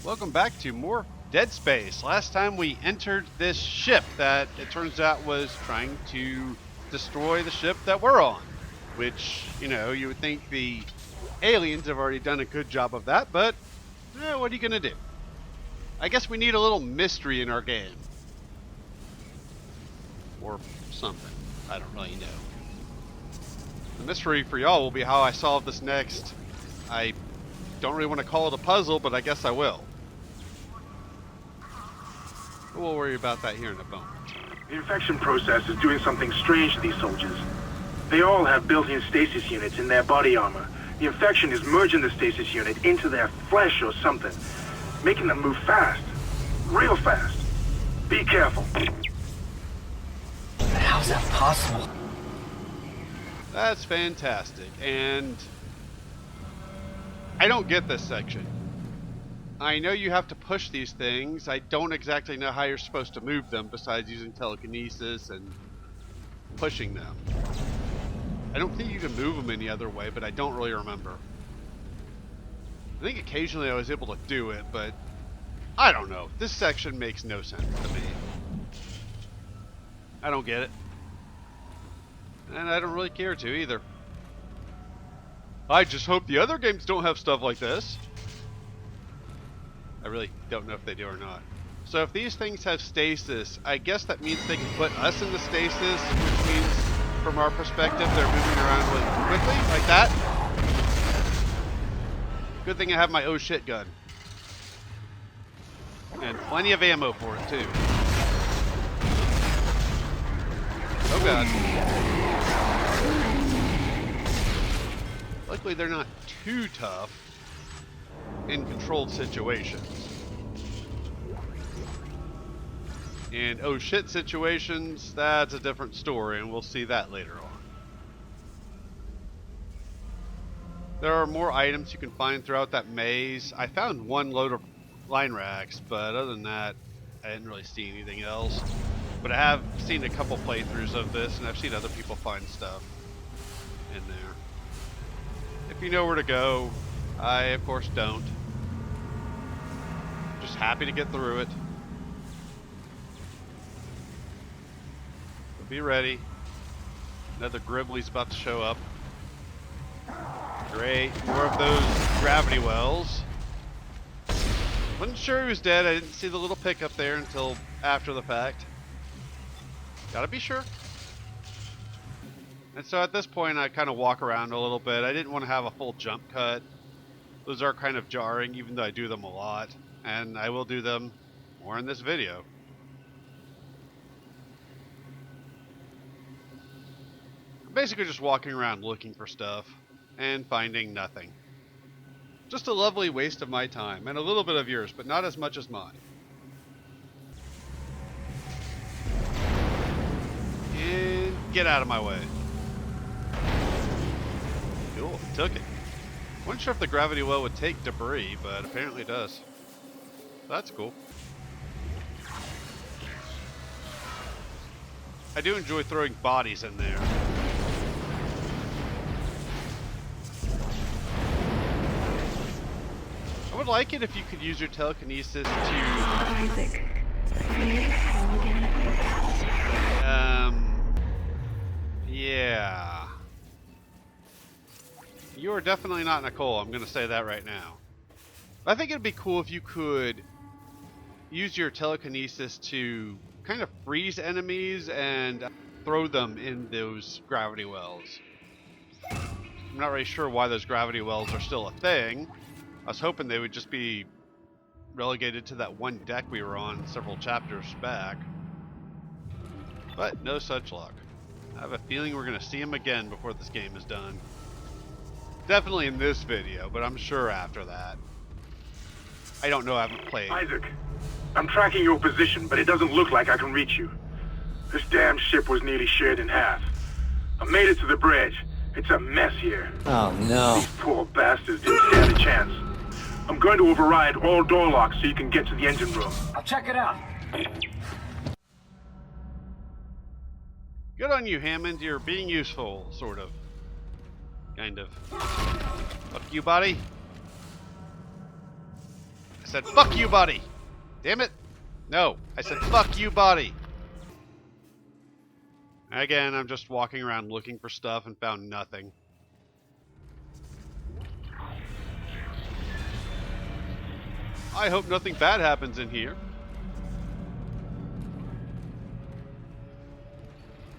Welcome back to more Dead Space. Last time we entered this ship that it turns out was trying to destroy the ship that we're on. Which, you know, you would think the aliens have already done a good job of that, but what are you gonna do? I guess we need a little mystery in our game. Or something. I don't really know. The mystery for y'all will be how I solve this next. I don't really want to call it a puzzle, but I guess I will. We'll worry about that here in a moment. The infection process is doing something strange to these soldiers. They all have built-in stasis units in their body armor. The infection is merging the stasis unit into their flesh or something, making them move fast. Real fast. Be careful. How's that possible? That's fantastic, and I don't get this section. I know you have to push these things. I don't exactly know how you're supposed to move them besides using telekinesis and pushing them. I don't think you can move them any other way, but I don't really remember. I think occasionally I was able to do it, but I don't know. This section makes no sense to me. I don't get it. And I don't really care to either. I just hope the other games don't have stuff like this. I really don't know if they do or not. So if these things have stasis, I guess that means they can put us into stasis, which means from our perspective they're moving around really quickly, like that. Good thing I have my oh shit gun. And plenty of ammo for it too. Oh god. Luckily they're not too tough in controlled situations. In oh shit situations, that's a different story, and we'll see that later on. There are more items you can find throughout that maze. I found one load of line racks, but other than that, I didn't really see anything else. But I have seen a couple playthroughs of this, and I've seen other people find stuff in there. If you know where to go, I of course don't. Just happy to get through it. Be ready. Another Gribbly's about to show up. Great. More of those gravity wells. Wasn't sure he was dead. I didn't see the little pickup there until after the fact. Gotta be sure. And so at this point I kind of walk around a little bit. I didn't want to have a full jump cut. Those are kind of jarring, even though I do them a lot. And I will do them more in this video. Basically just walking around looking for stuff and finding nothing. Just a lovely waste of my time and a little bit of yours, but not as much as mine. And get out of my way. Cool, took it. Wasn't sure if the gravity well would take debris, but apparently it does. That's cool. I do enjoy throwing bodies in there. I would like it if you could use your telekinesis to... Isaac. Yeah. You are definitely not Nicole, I'm going to say that right now. I think it'd be cool if you could use your telekinesis to kind of freeze enemies and throw them in those gravity wells. I'm not really sure why those gravity wells are still a thing. I was hoping they would just be relegated to that one deck we were on several chapters back. But no such luck. I have a feeling we're going to see him again before this game is done. Definitely in this video, but I'm sure after that. I don't know, I haven't played. Isaac, I'm tracking your position, but it doesn't look like I can reach you. This damn ship was nearly shared in half. I made it to the bridge. It's a mess here. Oh no. These poor bastards didn't stand a chance. I'm going to override all door locks so you can get to the engine room. I'll check it out. Good on you, Hammond. You're being useful, sort of. Kind of. Fuck you, buddy. I said, fuck you, body. Damn it. No, I said, fuck you, body. Again, I'm just walking around looking for stuff and found nothing. I hope nothing bad happens in here.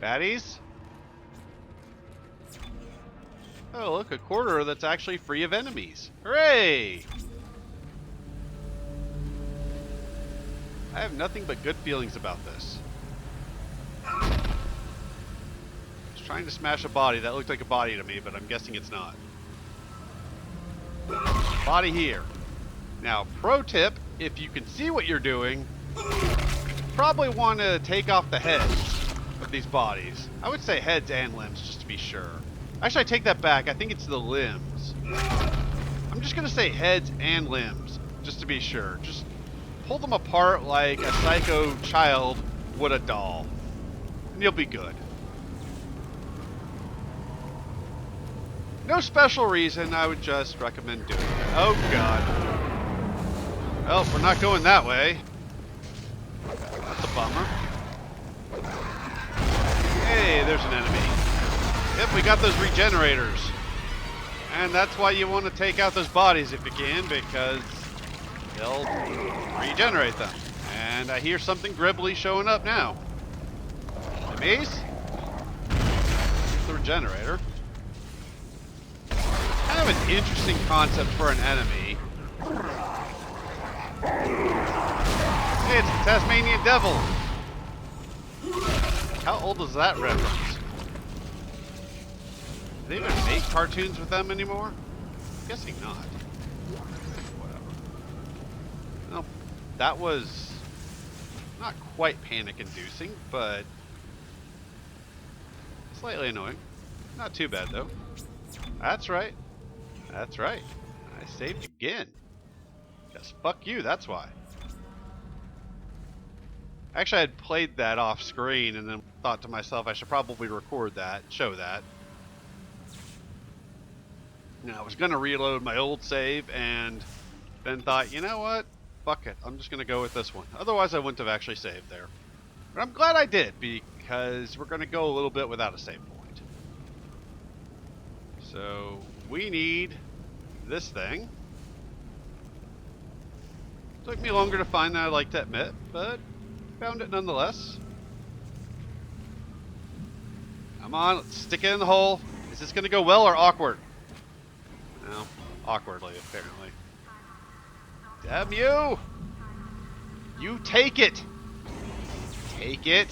Baddies? Oh, look, a corridor that's actually free of enemies. Hooray! I have nothing but good feelings about this. Just trying to smash a body. That looked like a body to me, but I'm guessing it's not. Body here. Now, pro tip, if you can see what you're doing, probably want to take off the heads of these bodies. I would say heads and limbs, just to be sure. Actually, I take that back. I think it's the limbs. I'm just going to say heads and limbs, just to be sure. Just pull them apart like a psycho child would a doll, and you'll be good. No special reason, I would just recommend doing it. Oh, God. Well, we're not going that way. That's a bummer. Hey, there's an enemy. Yep, we got those regenerators. And that's why you want to take out those bodies if you can, because they'll regenerate them. And I hear something gribbly showing up now. Enemies? Here's the regenerator. Kind of an interesting concept for an enemy. Hey, it's the Tasmanian Devil. How old is that reference? Do they even make cartoons with them anymore? I'm guessing not. Whatever. Well, that was not quite panic-inducing, but slightly annoying. Not too bad, though. That's right. That's right. I saved again. Yes, fuck you, that's why. Actually, I had played that off screen and then thought to myself I should probably record that, show that. Now, I was going to reload my old save and then thought, you know what? Fuck it, I'm just going to go with this one. Otherwise, I wouldn't have actually saved there. But I'm glad I did, because we're going to go a little bit without a save point. So, we need this thing. Took me longer to find than I'd like to admit, but found it nonetheless. Come on, let's stick it in the hole. Is this going to go well or awkward? No, awkwardly, apparently. Damn you! You take it! Take it!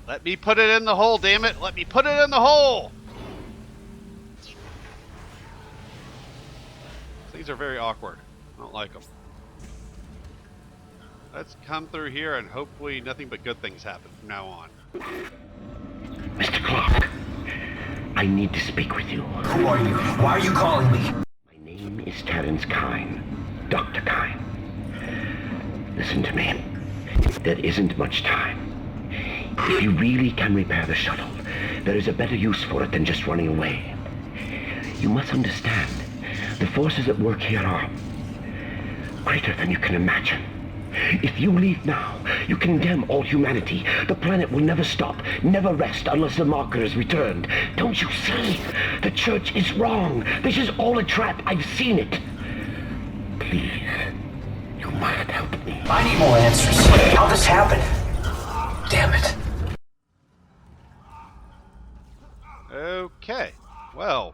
Let me put it in the hole, damn it! Let me put it in the hole! Things are very awkward. I don't like them. Let's come through here and hopefully nothing but good things happen from now on. Mr. Clark, I need to speak with you. Who are you? Why are you calling me? My name is Terrence Kine, Dr. Kine. Listen to me. There isn't much time. If you really can repair the shuttle, there is a better use for it than just running away. You must understand, the forces at work here are greater than you can imagine. If you leave now, you condemn all humanity. The planet will never stop, never rest unless the marker is returned. Don't you see? The church is wrong. This is all a trap. I've seen it. Please, you must help me. I need more answers. How this happened? Damn it. Okay, well,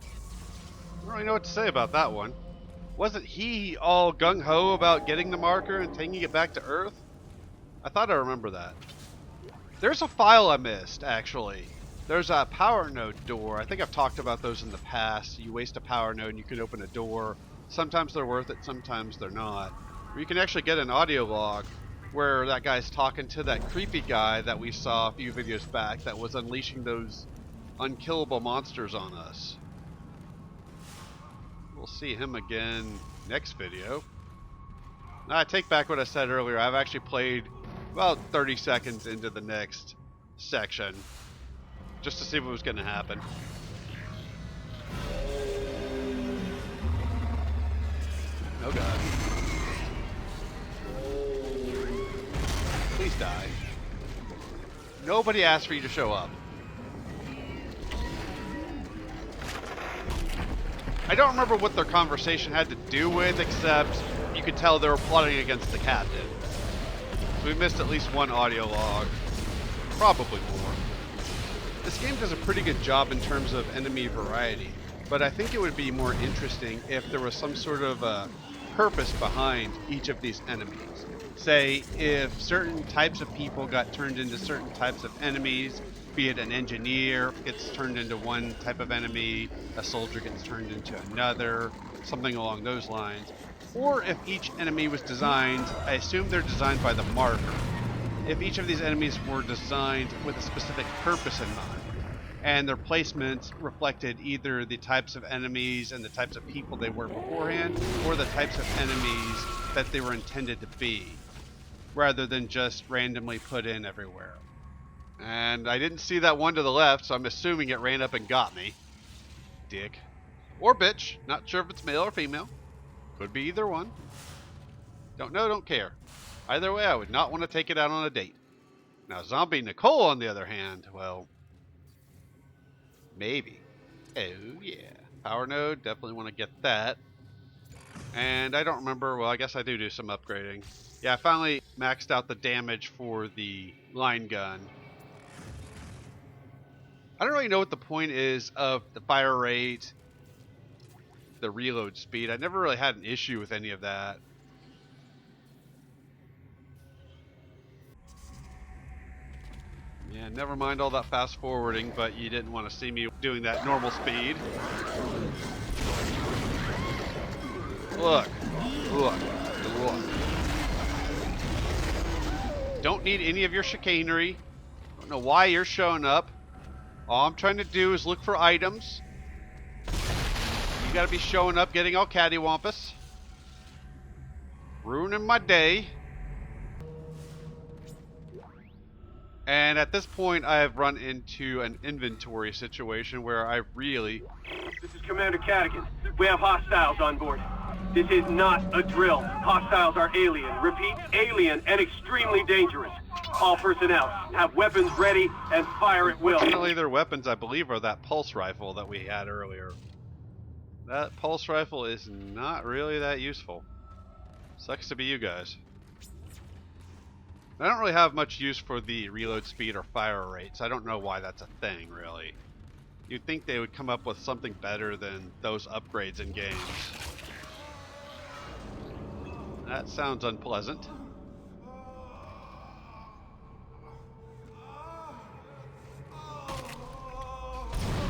I don't really know what to say about that one. Wasn't he all gung-ho about getting the marker and taking it back to Earth? I thought I remember that. There's a file I missed, actually. There's a power node door. I think I've talked about those in the past. You waste a power node and you can open a door. Sometimes they're worth it, sometimes they're not. Or you can actually get an audio log where that guy's talking to that creepy guy that we saw a few videos back that was unleashing those unkillable monsters on us. We'll see him again next video. Now, I take back what I said earlier. I've actually played about 30 seconds into the next section just to see what was going to happen. Oh god. die. Nobody asked for you to show up. I don't remember what their conversation had to do with, except you could tell they were plotting against the captain. So we missed at least one audio log. Probably more. This game does a pretty good job in terms of enemy variety, but I think it would be more interesting if there was some sort of a purpose behind each of these enemies. Say, if certain types of people got turned into certain types of enemies, be it an engineer gets turned into one type of enemy, a soldier gets turned into another, something along those lines. Or if each enemy was designed, I assume they're designed by the marker. If each of these enemies were designed with a specific purpose in mind, and their placement reflected either the types of enemies and the types of people they were beforehand, or the types of enemies that they were intended to be, rather than just randomly put in everywhere. And I didn't see that one to the left, so I'm assuming it ran up and got me. Dick. Or bitch. Not sure if it's male or female. Could be either one. Don't know, don't care. Either way, I would not want to take it out on a date. Now, Zombie Nicole, on the other hand, well, maybe. Oh, yeah. Power node, definitely want to get that. And I don't remember, well, I guess I do some upgrading. Yeah, I finally maxed out the damage for the line gun. I don't really know what the point is of the fire rate, the reload speed. I never really had an issue with any of that. Yeah, never mind all that fast forwarding, but you didn't want to see me doing that normal speed. Look. Look. Look. Don't need any of your chicanery. Don't know why you're showing up. All I'm trying to do is look for items. You gotta be showing up, getting all cattywampus. Ruining my day. And at this point, I have run into an inventory situation where I really... This is Commander Cadigan. We have hostiles on board. This is not a drill. Hostiles are alien. Repeat, alien and extremely dangerous. All personnel have weapons ready and fire at will. Unfortunately, their weapons, I believe, are that pulse rifle that we had earlier. That pulse rifle is not really that useful. Sucks to be you guys. I don't really have much use for the reload speed or fire rates. I don't know why that's a thing, really. You'd think they would come up with something better than those upgrades in games. That sounds unpleasant.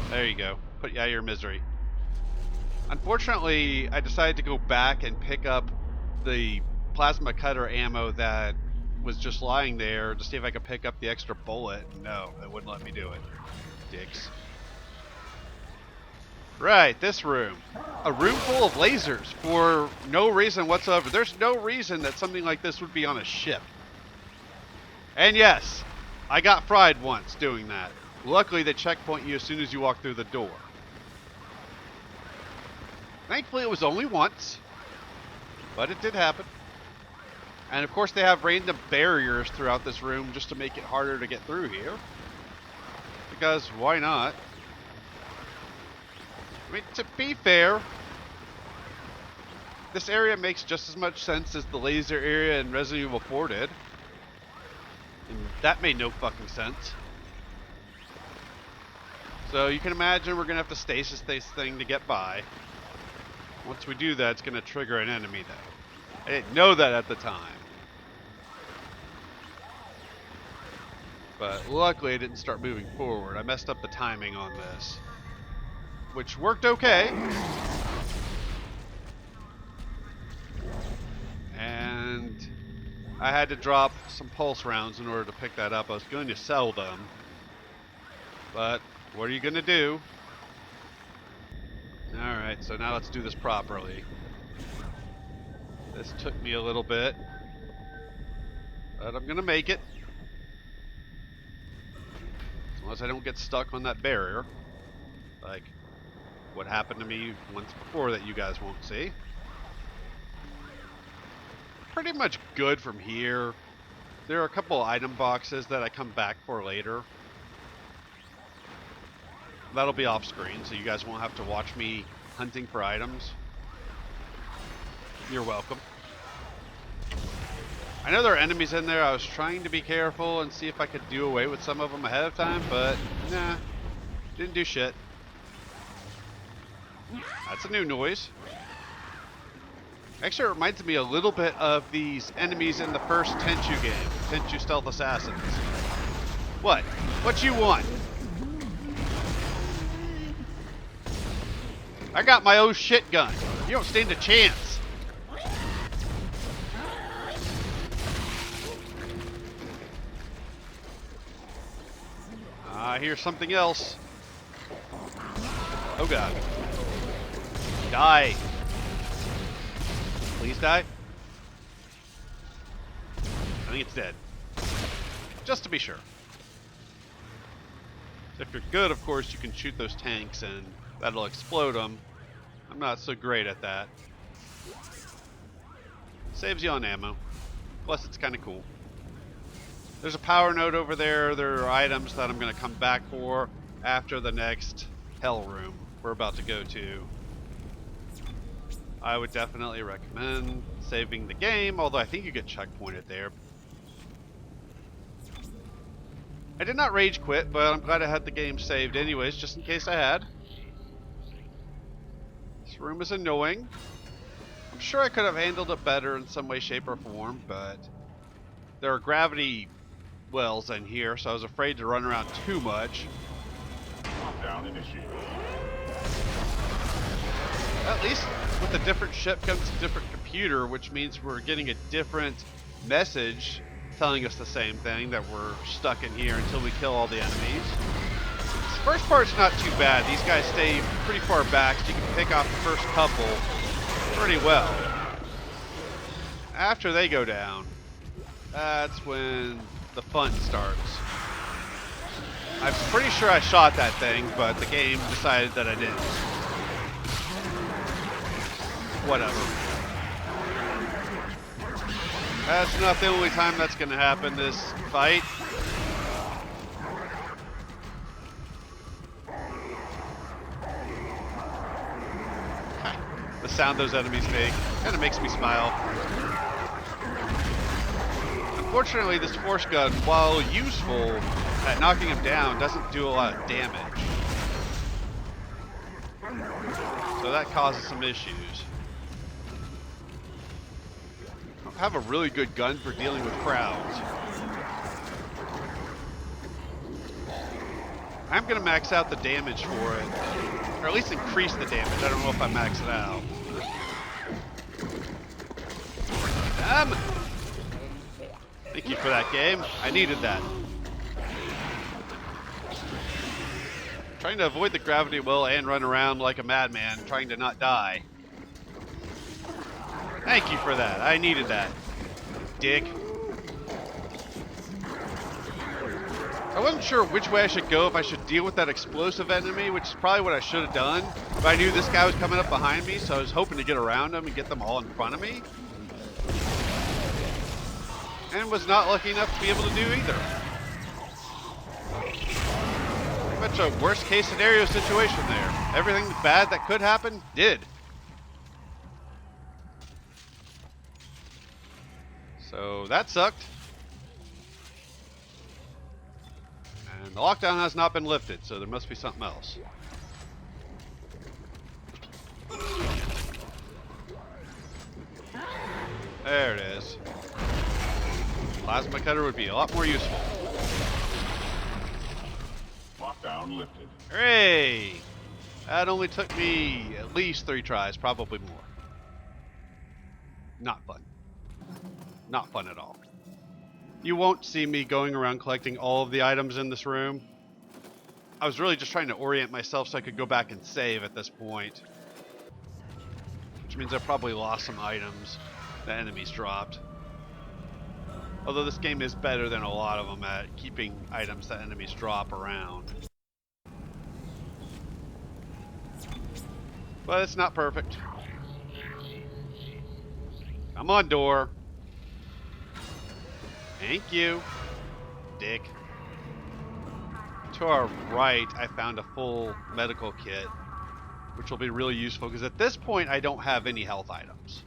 There you go. Put you out of your misery. Unfortunately, I decided to go back and pick up the plasma cutter ammo that was just lying there to see if I could pick up the extra bullet. No, it wouldn't let me do it. Dicks. Right, this room. A room full of lasers for no reason whatsoever. There's no reason that something like this would be on a ship. And yes, I got fried once doing that. Luckily, they checkpoint you as soon as you walk through the door. Thankfully, it was only once, but it did happen. And of course, they have random barriers throughout this room just to make it harder to get through here. Because why not? I mean, to be fair, this area makes just as much sense as the laser area in Resident Evil 4 did. And that made no fucking sense. So you can imagine we're going to have to stasis this thing to get by. Once we do that, it's going to trigger an enemy, though. I didn't know that at the time. But luckily, I didn't start moving forward. I messed up the timing on this, which worked okay. And I had to drop some pulse rounds in order to pick that up. I was going to sell them, but what are you going to do? Alright, so now let's do this properly. This took me a little bit, but I'm going to make it. As long as I don't get stuck on that barrier. Like what happened to me once before that you guys won't see. Pretty much good from here. There are a couple item boxes that I come back for later. That'll be off screen, so you guys won't have to watch me hunting for items. You're welcome. I know there are enemies in there. I was trying to be careful and see if I could do away with some of them ahead of time, but nah, didn't do shit. That's a new noise. Actually, it reminds me a little bit of these enemies in the first Tenchu game, Tenchu Stealth Assassins. What? What you want? I got my own shit gun. You don't stand a chance. I hear something else. Oh god. Die. Please die. I think it's dead. Just to be sure. If you're good, of course, you can shoot those tanks and that'll explode them. I'm not so great at that. Saves you on ammo. Plus, it's kind of cool. There's a power node over there. There are items that I'm going to come back for after the next hell room we're about to go to. I would definitely recommend saving the game, although I think you get checkpointed there. I did not rage quit, but I'm glad I had the game saved anyways, just in case I had. This room is annoying. I'm sure I could have handled it better in some way, shape, or form, but there are gravity wells in here, so I was afraid to run around too much. Down initiated. At least with a different ship comes a different computer, which means we're getting a different message telling us the same thing, that we're stuck in here until we kill all the enemies. This first part's not too bad. These guys stay pretty far back, so you can pick off the first couple pretty well. After they go down, that's when the fun starts. I'm pretty sure I shot that thing, but the game decided that I didn't. Whatever. That's not the only time that's going to happen this fight. The sound those enemies make kind of makes me smile. Unfortunately, this force gun, while useful at knocking them down, doesn't do a lot of damage. So that causes some issues. I don't have a really good gun for dealing with crowds. I'm going to max out the damage for it. Or at least increase the damage. I don't know if I max it out. Thank you for that, game. I needed that. Trying to avoid the gravity well and run around like a madman, trying to not die. Thank you for that. I needed that. Dick. I wasn't sure which way I should go, if I should deal with that explosive enemy, which is probably what I should have done. But I knew this guy was coming up behind me, so I was hoping to get around him and get them all in front of me. And was not lucky enough to be able to do either. Pretty much a worst case scenario situation there. Everything bad that could happen, did. So that sucked. And the lockdown has not been lifted, so there must be something else. There it is. Plasma cutter would be a lot more useful. Lockdown lifted. Hooray! That only took me at least 3 tries, probably more. Not fun. Not fun at all. You won't see me going around collecting all of the items in this room. I was really just trying to orient myself so I could go back and save at this point. Which means I probably lost some items the enemies dropped. Although this game is better than a lot of them at keeping items that enemies drop around. But it's not perfect. Come on, door. Thank you, dick. To our right, I found a full medical kit, which will be really useful because at this point I don't have any health items.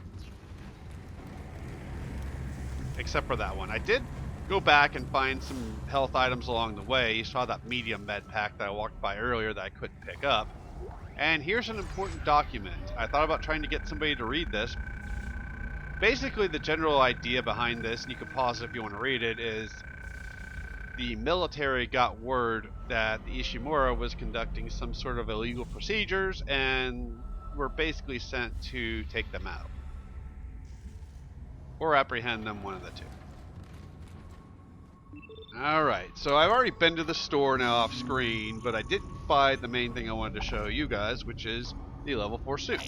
Except for that one. I did go back and find some health items along the way. You saw that medium med pack that I walked by earlier that I couldn't pick up. And here's an important document. I thought about trying to get somebody to read this. Basically, the general idea behind this, and you can pause it if you want to read it, is the military got word that the Ishimura was conducting some sort of illegal procedures and were basically sent to take them out. Or apprehend them, one of the two. Alright, so I've already been to the store now off screen, but I didn't find the main thing I wanted to show you guys, which is the level 4 suit.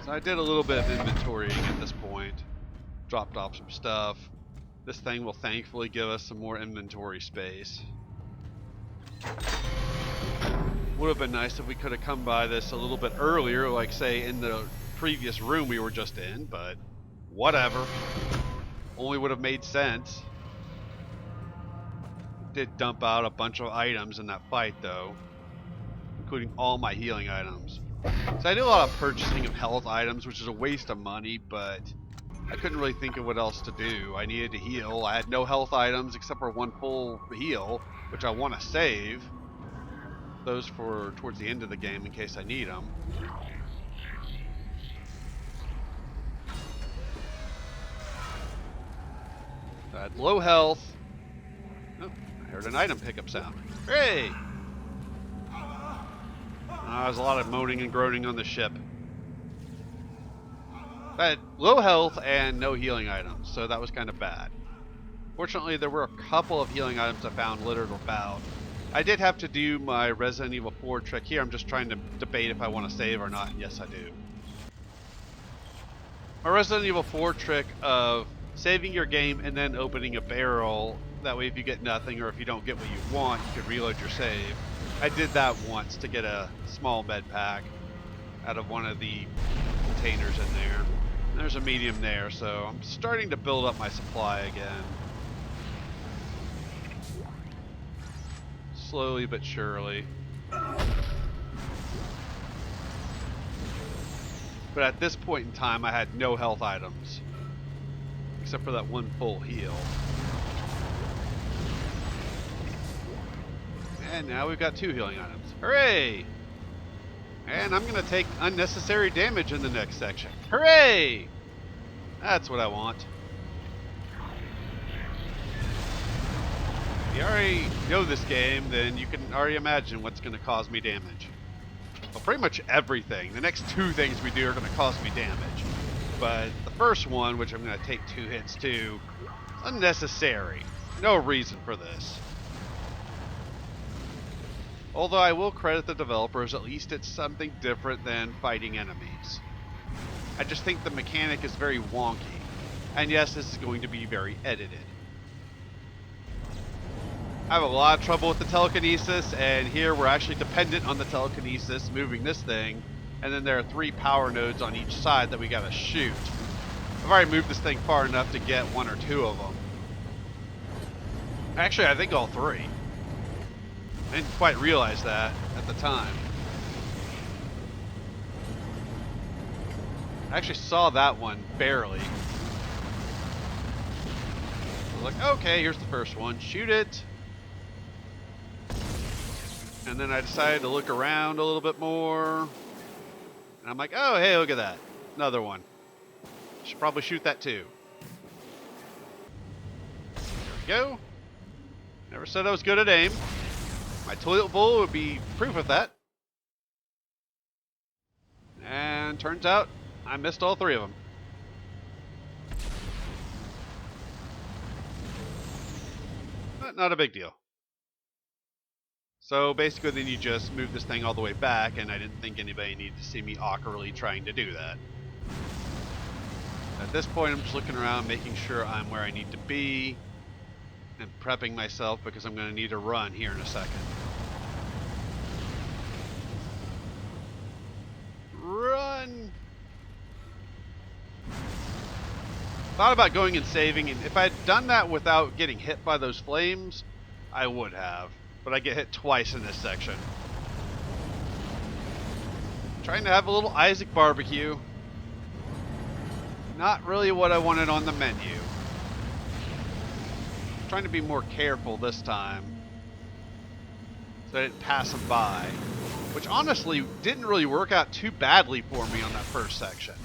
So I did a little bit of inventorying at this point. Dropped off some stuff. This thing will thankfully give us some more inventory space. Would have been nice if we could have come by this a little bit earlier, like say in the previous room we were just in, but whatever. Only would have made sense. Did dump out a bunch of items in that fight though, including all my healing items. So I did a lot of purchasing of health items, which is a waste of money, but I couldn't really think of what else to do. I needed to heal. I had no health items except for one full heal, which I want to save. Those for towards the end of the game in case I need them. I had low health. Oh, I heard an item pickup sound. Hey! There's a lot of moaning and groaning on the ship. I had low health and no healing items, so that was kind of bad. Fortunately, there were a couple of healing items I found littered about. I did have to do my Resident Evil 4 trick here. I'm just trying to debate if I want to save or not. Yes, I do. My Resident Evil 4 trick of saving your game and then opening a barrel. That way if you get nothing or if you don't get what you want, you can reload your save. I did that once to get a small med pack out of one of the containers in there. And there's a medium there, so I'm starting to build up my supply again. Slowly but surely. But at this point in time, I had no health items. Except for that one full heal. And now we've got 2 healing items. Hooray! And I'm going to take unnecessary damage in the next section. Hooray! That's what I want. If you already know this game, then you can already imagine what's going to cause me damage. Well, pretty much everything. The next 2 things we do are going to cause me damage. But the first one, which I'm going to take 2 hits to, is unnecessary. No reason for this. Although I will credit the developers, at least it's something different than fighting enemies. I just think the mechanic is very wonky. And yes, this is going to be very edited. I have a lot of trouble with the telekinesis, and here we're actually dependent on the telekinesis moving this thing. And then there are 3 power nodes on each side that we gotta shoot. I've already moved this thing far enough to get 1 or 2 of them. Actually, I think all 3. I didn't quite realize that at the time. I actually saw that one barely. I was like, okay, here's the first one. Shoot it. And then I decided to look around a little bit more. And I'm like, oh, hey, look at that. Another one. Should probably shoot that too. There we go. Never said I was good at aim. My toilet bowl would be proof of that. And turns out I missed all 3 of them. But not a big deal. So basically then you just move this thing all the way back, and I didn't think anybody needed to see me awkwardly trying to do that. At this point I'm just looking around, making sure I'm where I need to be, and prepping myself because I'm going to need to run here in a second. Run! Thought about going and saving, and if I had done that without getting hit by those flames, I would have. But I get hit twice in this section. Trying to have a little Isaac barbecue. Not really what I wanted on the menu. Trying to be more careful this time, so I didn't pass them by. Which honestly didn't really work out too badly for me on that first section.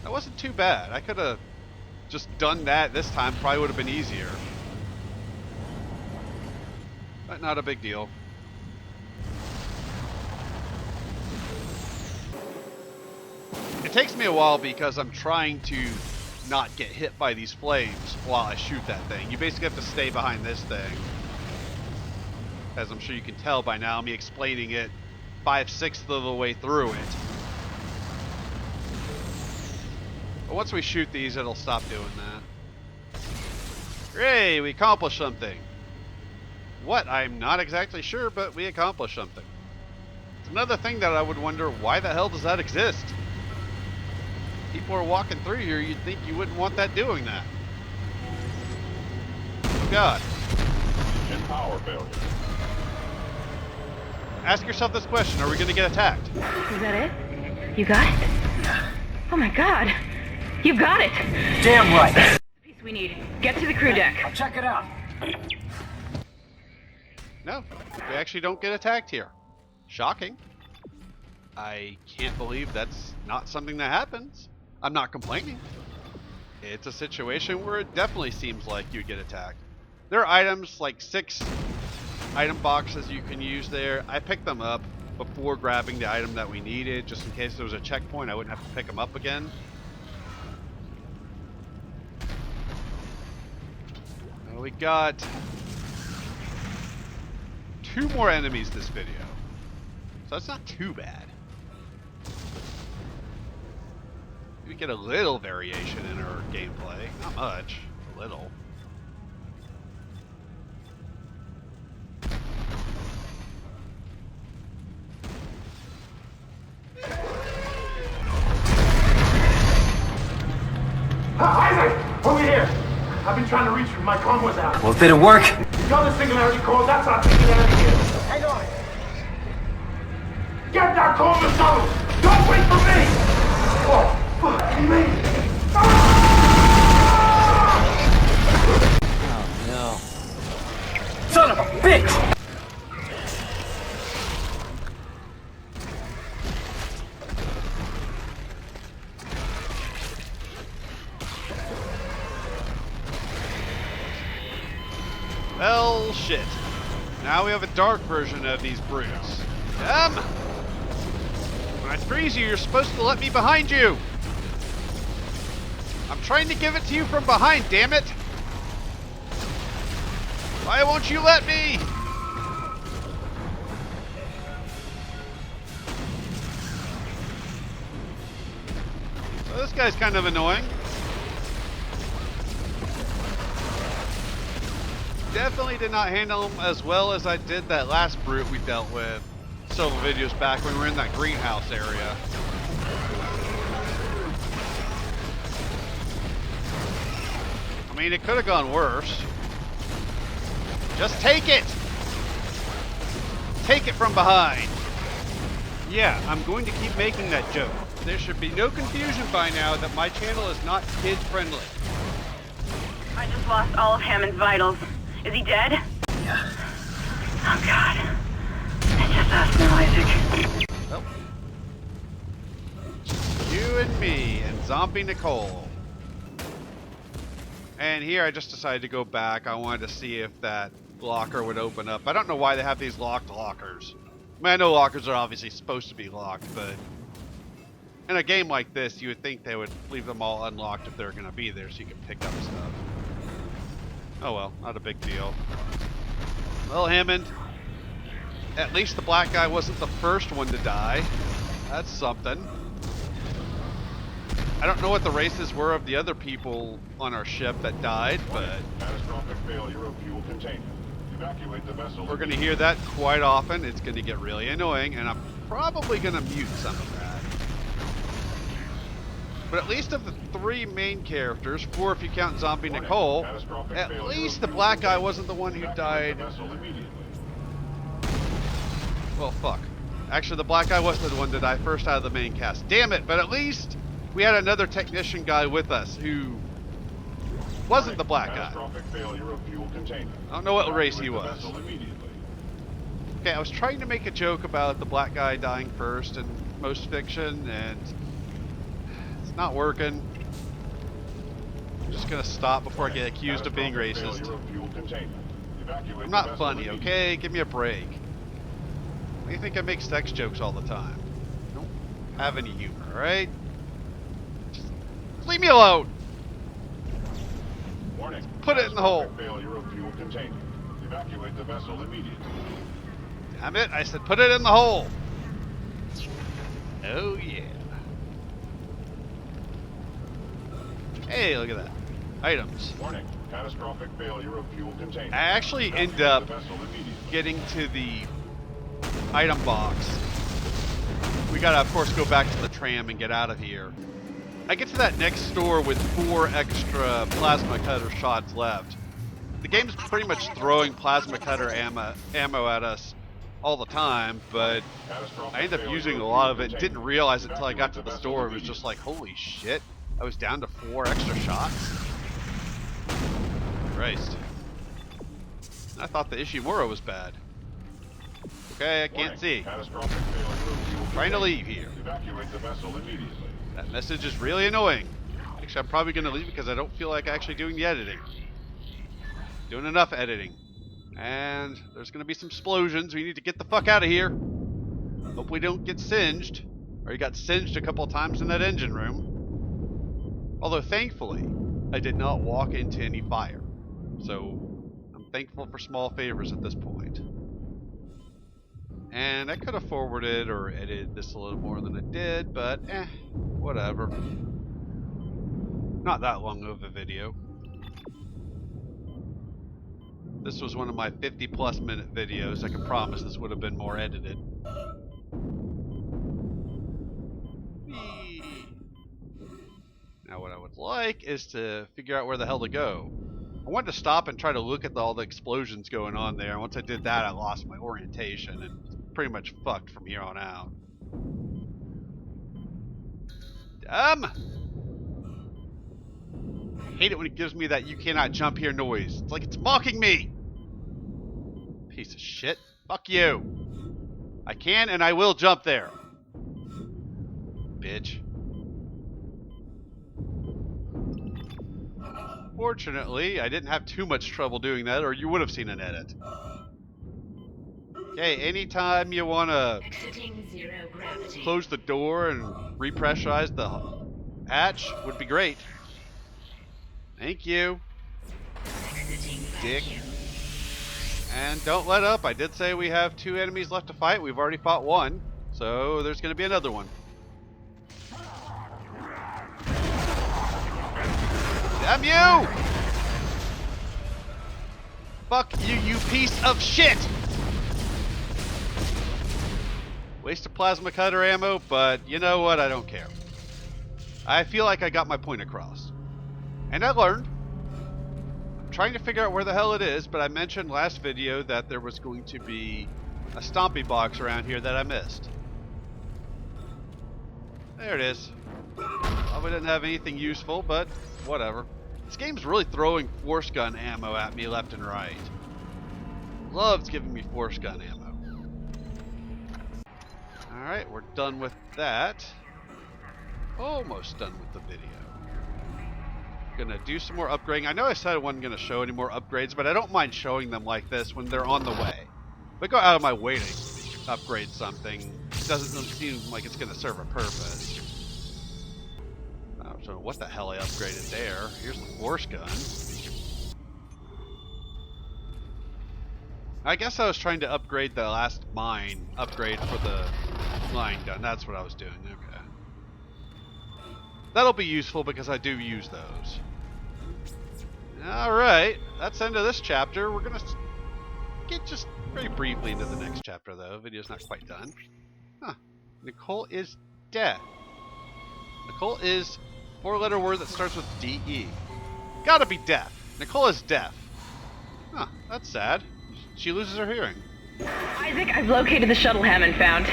That wasn't too bad. I could have just done that this time. Probably would have been easier. But not a big deal. It takes me a while because I'm trying to not get hit by these flames while I shoot that thing. You basically have to stay behind this thing. As I'm sure you can tell by now, me explaining it 5/6 of the way through it. But once we shoot these, it'll stop doing that. Hooray, we accomplished something. What? I'm not exactly sure, but we accomplished something. It's another thing that I would wonder, why the hell does that exist? People are walking through here, you'd think you wouldn't want that doing that. Oh god. Engine power failure. Ask yourself this question, are we going to get attacked? Is that it? You got it? Oh my god. You got it! Damn right. The piece we need. Get to the crew deck. I'll check it out. No, we actually don't get attacked here. Shocking. I can't believe that's not something that happens. I'm not complaining. It's a situation where it definitely seems like you'd get attacked. There are items, like 6 item boxes you can use there. I picked them up before grabbing the item that we needed, just in case there was a checkpoint, I wouldn't have to pick them up again. Now we got 2 more enemies this video, so that's not too bad. We get a little variation in our gameplay, not much, a little. Isaac! Over here! I've been trying to reach you. My comm was out. Well, did it work? You got the singularity core, that's our taking out of here. Hang on. Get that core to tunnel! Don't wait for me! Oh, fuck me! Oh, no. Son of a bitch! Well, shit. Now we have a dark version of these brutes. When I freeze you, you're supposed to let me behind you! I'm trying to give it to you from behind, damn it! Why won't you let me? So this guy's kind of annoying. Definitely did not handle him as well as I did that last brute we dealt with several videos back when we were in that greenhouse area. I mean, it could have gone worse. Just take it! Take it from behind! Yeah, I'm going to keep making that joke. There should be no confusion by now that my channel is not kid friendly. I just lost all of Hammond's vitals. Is he dead? Yeah. Oh god. It's just us now, Isaac. Well, you and me and Zombie Nicole. And here I just decided to go back. I wanted to see if that locker would open up. I don't know why they have these locked lockers. I mean, I know lockers are obviously supposed to be locked, but in a game like this, you would think they would leave them all unlocked if they're going to be there so you can pick up stuff. Oh well, not a big deal. Well, Hammond, at least the black guy wasn't the first one to die. That's something. I don't know what the races were of the other people on our ship that died, but Catastrophic failure of fuel containment. Evacuate the vessel. we're going to hear that quite often. It's going to get really annoying, and I'm probably going to mute some of that. But at least of the 3 main characters, 4 if you count Zombie Nicole, at least the black guy wasn't the one who died. Well, fuck. Actually, the black guy wasn't the one that died first out of the main cast. Damn it, but at least we had another technician guy with us who wasn't the black guy. I don't know what race he was. Okay, I was trying to make a joke about the black guy dying first in most fiction, and it's not working. I'm just gonna stop before I get accused of being racist. I'm not funny, okay? Give me a break. You think I make sex jokes all the time? I don't have any humor, alright? Just leave me alone! Warning. Put it in the hole. Failure of fuel containment. Evacuate the vessel immediately. Damn it, I said put it in the hole! Oh yeah. Hey, look at that. Items. Warning. Catastrophic failure of fuel containment. I actually end up Evacuate the vessel immediately. getting to the item box. We gotta, of course, go back to the tram and get out of here. I get to that next store with 4 extra plasma cutter shots left. The game's pretty much throwing plasma cutter ammo at us all the time, but I ended up using a lot of it. Didn't realize it until I got to the store. It was just like, holy shit, I was down to 4 extra shots? Christ. I thought the Ishimura was bad. Okay, I can't see. Trying to leave here. Evacuate the vessel immediately. That message is really annoying. Actually, I'm probably going to leave because I don't feel like actually doing the editing. Doing enough editing. And there's going to be some explosions. We need to get the fuck out of here. Hope we don't get singed. Or you got singed a couple of times in that engine room. Although, thankfully, I did not walk into any fire. So, I'm thankful for small favors at this point. And I could have forwarded or edited this a little more than I did, but whatever. Not that long of a video. This was one of my 50+ minute videos. I can promise this would have been more edited. Now what I would like is to figure out where the hell to go. I wanted to stop and try to look at all the explosions going on there. Once I did that, I lost my orientation and pretty much fucked from here on out. I hate it when it gives me that you cannot jump here noise. It's like it's mocking me. Piece of shit. Fuck you. I can and I will jump there. Bitch. Fortunately, I didn't have too much trouble doing that, or you would have seen an edit. Okay, anytime you want to close the door and repressurize the hatch would be great. Thank you. Dick. And don't let up. I did say we have 2 enemies left to fight. We've already fought 1, so there's going to be another one. Damn you! Fuck you, you piece of shit! Waste of plasma cutter ammo, but you know what? I don't care. I feel like I got my point across. And I learned. I'm trying to figure out where the hell it is, but I mentioned last video that there was going to be a stompy box around here that I missed. There it is. Probably didn't have anything useful, but whatever. This game's really throwing force gun ammo at me left and right. Loves giving me force gun ammo. Alright, we're done with that. Almost done with the video. Gonna do some more upgrading. I know I said I wasn't gonna show any more upgrades, but I don't mind showing them like this when they're on the way. If I go out of my way to upgrade something, it doesn't seem like it's gonna serve a purpose. I don't know what the hell I upgraded there. Here's the force gun. I guess I was trying to upgrade the last mine upgrade for the line gun. That's what I was doing. Okay. That'll be useful because I do use those. Alright, that's the end of this chapter. We're going to get just very briefly into the next chapter, though. Video's not quite done. Huh. Nicole is dead. Nicole is Four-letter word that starts with D-E. Gotta be deaf. Nicole is deaf. Huh, that's sad. She loses her hearing. Isaac, I've located the shuttle Hammond found.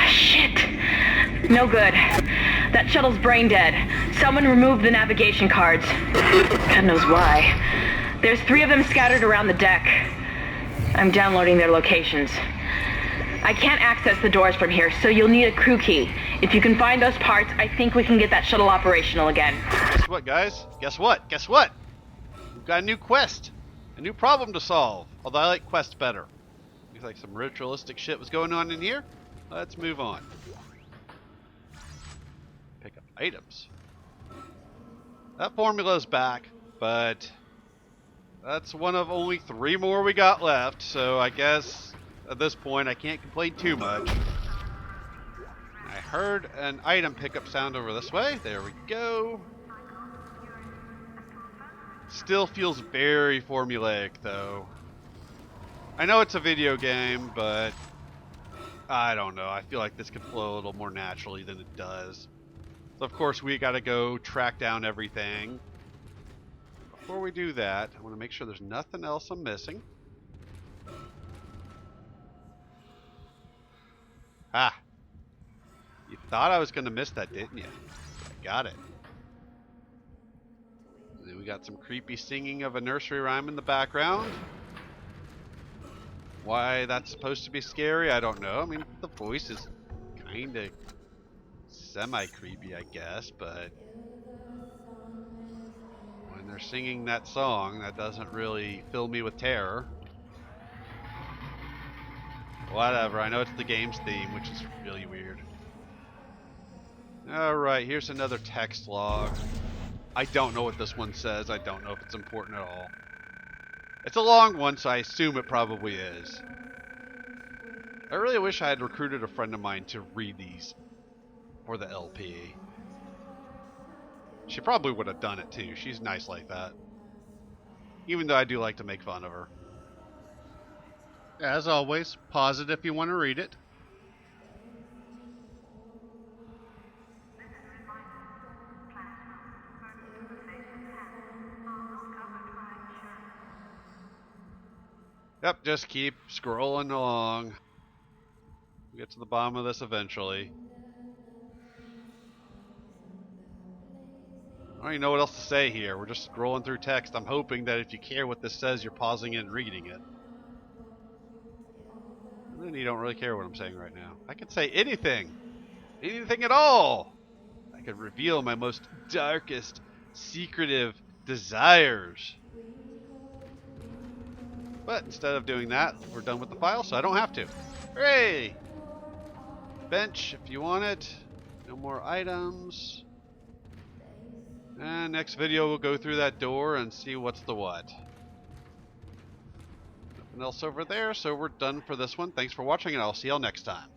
Shit. No good. That shuttle's brain dead. Someone removed the navigation cards. God knows why. There's 3 of them scattered around the deck. I'm downloading their locations. I can't access the doors from here, so you'll need a crew key. If you can find those parts, I think we can get that shuttle operational again. Guess what, guys? Guess what? Guess what? We've got a new quest. A new problem to solve. Although I like quest better. Looks like some ritualistic shit was going on in here. Let's move on. Pick up items. That formula's back, but that's one of only 3 more we got left, so I guess at this point I can't complain too much. I heard an item pickup sound over this way. There we go. Still feels very formulaic though. I know it's a video game, but I don't know. I feel like this could flow a little more naturally than it does. So of course we gotta go track down everything. Before we do that, I want to make sure there's nothing else I'm missing. Ah. You thought I was going to miss that, didn't you? Got it. And then we got some creepy singing of a nursery rhyme in the background. Why that's supposed to be scary, I don't know. I mean, the voice is kind of semi-creepy, I guess, but when they're singing that song, that doesn't really fill me with terror. Whatever, I know it's the game's theme, which is really weird. Alright, here's another text log. I don't know what this one says. I don't know if it's important at all. It's a long one, so I assume it probably is. I really wish I had recruited a friend of mine to read these for the LP. She probably would have done it too. She's nice like that. Even though I do like to make fun of her. As always, pause it if you want to read it. Yep, just keep scrolling along. We'll get to the bottom of this eventually. I don't even know what else to say here. We're just scrolling through text. I'm hoping that if you care what this says, you're pausing it and reading it. And then you don't really care what I'm saying right now. I could say anything. Anything at all. I could reveal my most darkest, secretive desires. But instead of doing that, we're done with the file, so I don't have to. Hooray! Bench, if you want it. No more items. And next video, we'll go through that door and see what's the what. Nothing else over there, so we're done for this one. Thanks for watching, and I'll see y'all next time.